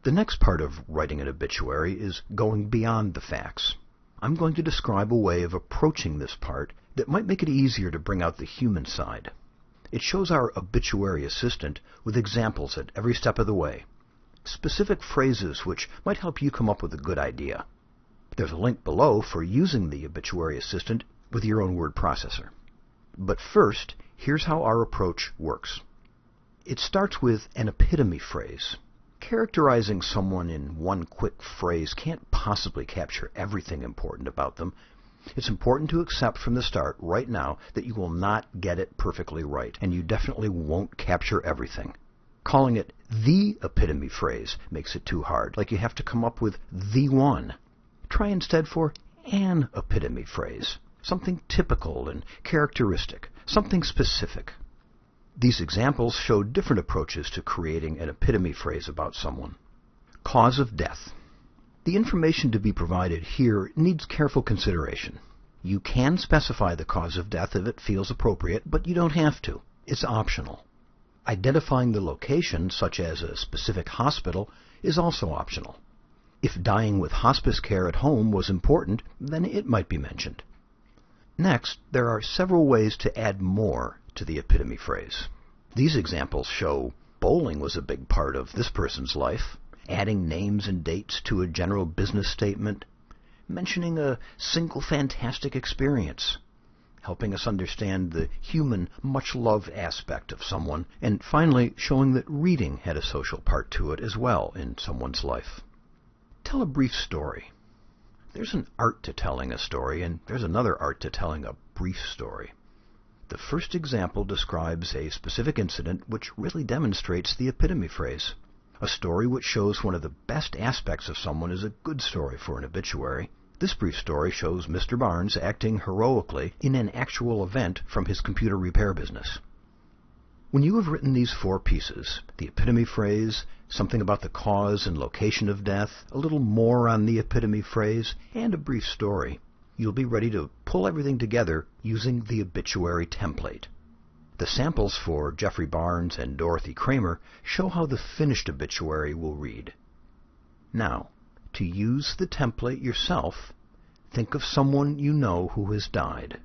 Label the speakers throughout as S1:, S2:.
S1: The next part of writing an obituary is going beyond the facts. I'm going to describe a way of approaching this part that might make it easier to bring out the human side. It shows our obituary assistant with examples at every step of the way, specific phrases which might help you come up with a good idea. There's a link below for using the obituary assistant with your own word processor. But first, here's how our approach works. It starts with an epitome phrase. Characterizing someone in one quick phrase can't possibly capture everything important about them. It's important to accept from the start, right now, that you will not get it perfectly right, and you definitely won't capture everything. Calling it the epitome phrase makes it too hard, like you have to come up with the one. Try instead for an epitome phrase, something typical and characteristic, something specific. These examples show different approaches to creating an epitome phrase about someone. Cause of death. The information to be provided here needs careful consideration. You can specify the cause of death if it feels appropriate, but you don't have to. It's optional. Identifying the location, such as a specific hospital, is also optional. If dying with hospice care at home was important, then it might be mentioned. Next, there are several ways to add more to the epitome phrase. These examples show bowling was a big part of this person's life, adding names and dates to a general business statement, mentioning a single fantastic experience, helping us understand the human, much-loved aspect of someone, and finally showing that reading had a social part to it as well in someone's life. Tell a brief story. There's an art to telling a story, and there's another art to telling a brief story. The first example describes a specific incident which really demonstrates the epitome phrase. A story which shows one of the best aspects of someone is a good story for an obituary. This brief story shows Mr. Barnes acting heroically in an actual event from his computer repair business. When you have written these 4 pieces, the epitome phrase, something about the cause and location of death, a little more on the epitome phrase, and a brief story, you'll be ready to pull everything together using the obituary template. The samples for Jeffrey Barnes and Dorothy Kramer show how the finished obituary will read. Now, to use the template yourself, think of someone you know who has died.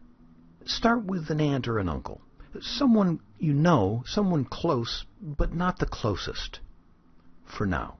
S1: Start with an aunt or an uncle. Someone you know, someone close, but not the closest. For now.